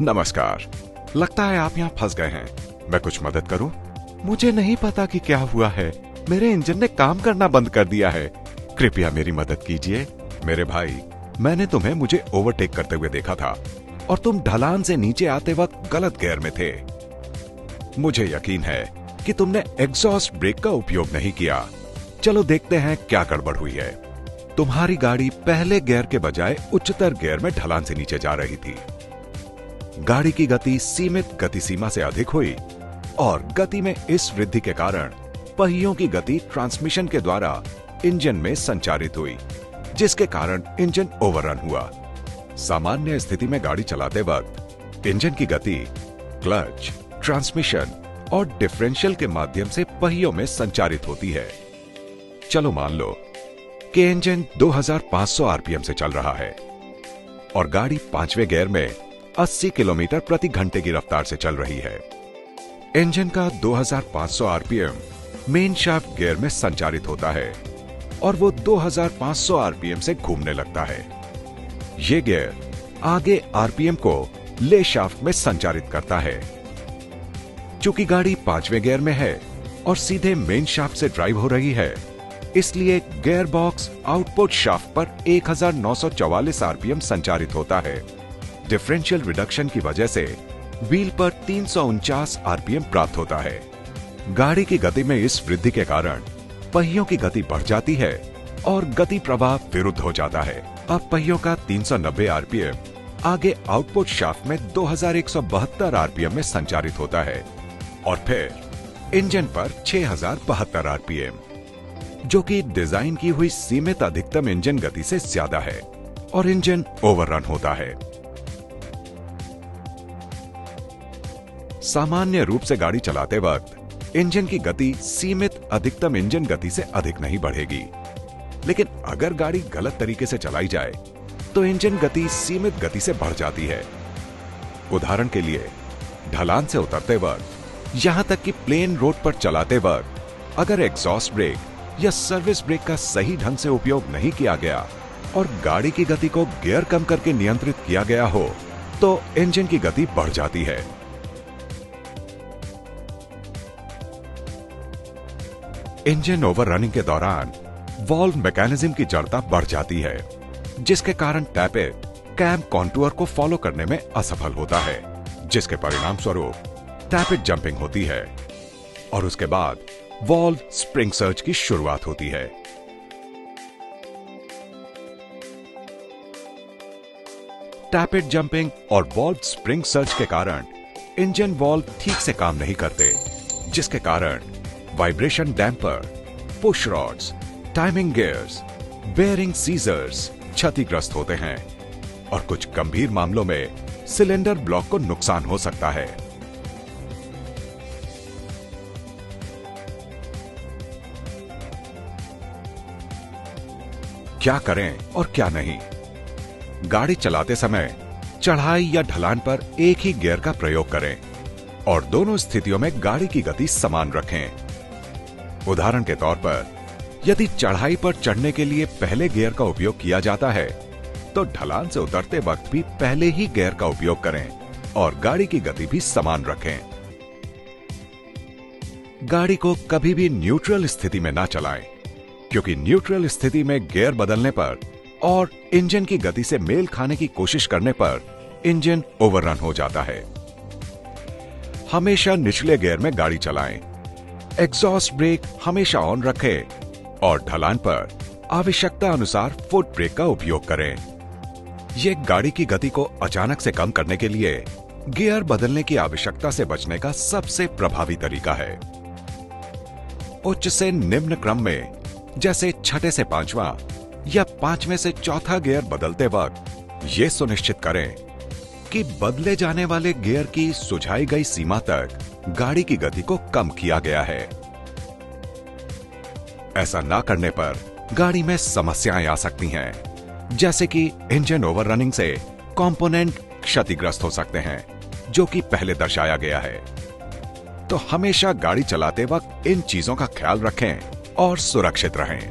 नमस्कार। लगता है आप यहाँ फंस गए हैं। मैं कुछ मदद करूं? मुझे नहीं पता कि क्या हुआ है। मेरे इंजन ने काम करना बंद कर दिया है। कृपया मेरी मदद कीजिए। मेरे भाई, मैंने तुम्हें मुझे ओवरटेक करते हुए देखा था और तुम ढलान से नीचे आते वक्त गलत गियर में थे। मुझे यकीन है कि तुमने एग्जॉस्ट ब्रेक का उपयोग नहीं किया। चलो देखते हैं क्या गड़बड़ हुई है। तुम्हारी गाड़ी पहले गियर के बजाय उच्चतर गियर में ढलान से नीचे जा रही थी। गाड़ी की गति सीमित गति सीमा से अधिक हुई और गति में इस वृद्धि के कारण पहियों की गति ट्रांसमिशन के द्वारा इंजन में संचारित हुई, जिसके कारण इंजन ओवररन हुआ। सामान्य स्थिति में गाड़ी चलाते वक्त इंजन की गति क्लच, ट्रांसमिशन और डिफरेंशियल के माध्यम से पहियों में संचारित होती है। चलो मान लो कि इंजन 2500 आरपीएम से चल रहा है और गाड़ी 5वें गियर में 80 किलोमीटर प्रति घंटे की रफ्तार से चल रही है। इंजन का 2500 आरपीएम मेन शाफ्ट गियर में संचारित होता है और वो 2500 आरपीएम से घूमने लगता है। ये गियर आगे आरपीएम को ले शाफ्ट में संचारित करता है। चूंकि गाड़ी 5वें गियर में है और सीधे मेन शाफ्ट से ड्राइव हो रही है, इसलिए गियर बॉक्स आउटपुट शाफ्ट पर 1944 आरपीएम संचारित होता है। डिफरेंशियल रिडक्शन की वजह से व्हील पर 349 आरपीएम प्राप्त होता है। गाड़ी की गति में इस वृद्धि के कारण पहियों की गति बढ़ जाती है और गति प्रवाह विरुद्ध हो जाता है। अब पहियों का 390 आरपीएम आगे आउटपुट शाफ्ट में 2172 आरपीएम में संचारित होता है और फिर इंजन पर 6072 आरपीएम, जो कि डिजाइन की हुई सीमित अधिकतम इंजन गति से ज्यादा है और इंजन ओवररन होता है। सामान्य रूप से गाड़ी चलाते वक्त इंजन की गति सीमित अधिकतम इंजन गति से अधिक नहीं बढ़ेगी, लेकिन अगर गाड़ी गलत तरीके से चलाई जाए तो इंजन गति सीमित गति से बढ़ जाती है। उदाहरण के लिए, ढलान से उतरते वक्त, यहां तक कि प्लेन रोड पर चलाते वक्त अगर एग्जॉस्ट ब्रेक या सर्विस ब्रेक का सही ढंग से उपयोग नहीं किया गया और गाड़ी की गति को गियर कम करके नियंत्रित किया गया हो तो इंजन की गति बढ़ जाती है। इंजन ओवररनिंग के दौरान वॉल्व मैकेनिज्म की जड़ता बढ़ जाती है, जिसके कारण टैपेट कैम कॉन्टूर को फॉलो करने में असफल होता है, जिसके परिणाम स्वरूप टैपेट जंपिंग होती है और उसके बाद वॉल्व स्प्रिंग सर्ज की शुरुआत होती है। टैपेट जंपिंग और वॉल्व स्प्रिंग सर्ज के कारण इंजन वॉल्व ठीक से काम नहीं करते, जिसके कारण vibration damper, push rods, timing gears, bearing seizures क्षतिग्रस्त होते हैं और कुछ गंभीर मामलों में सिलेंडर ब्लॉक को नुकसान हो सकता है। क्या करें और क्या नहीं? गाड़ी चलाते समय चढ़ाई या ढलान पर एक ही गियर का प्रयोग करें और दोनों स्थितियों में गाड़ी की गति समान रखें। उदाहरण के तौर पर, यदि चढ़ाई पर चढ़ने के लिए पहले गियर का उपयोग किया जाता है तो ढलान से उतरते वक्त भी पहले ही गियर का उपयोग करें और गाड़ी की गति भी समान रखें। गाड़ी को कभी भी न्यूट्रल स्थिति में ना चलाएं, क्योंकि न्यूट्रल स्थिति में गियर बदलने पर और इंजन की गति से मेल खाने की कोशिश करने पर इंजन ओवररन हो जाता है। हमेशा निचले गियर में गाड़ी चलाएं, एग्जॉस्ट ब्रेक हमेशा ऑन रखें और ढलान पर आवश्यकता अनुसार फुट ब्रेक का उपयोग करें। यह गाड़ी की गति को अचानक से कम करने के लिए गियर बदलने की आवश्यकता से बचने का सबसे प्रभावी तरीका है। उच्च से निम्न क्रम में, जैसे छठे से पांचवां या पांचवें से चौथा गियर बदलते वक्त यह सुनिश्चित करें कि बदले जाने वाले गियर की सुझाई गई सीमा तक गाड़ी की गति को कम किया गया है। ऐसा ना करने पर गाड़ी में समस्याएं आ सकती हैं, जैसे कि इंजन ओवररनिंग से कंपोनेंट क्षतिग्रस्त हो सकते हैं, जो कि पहले दर्शाया गया है। तो हमेशा गाड़ी चलाते वक्त इन चीजों का ख्याल रखें और सुरक्षित रहें।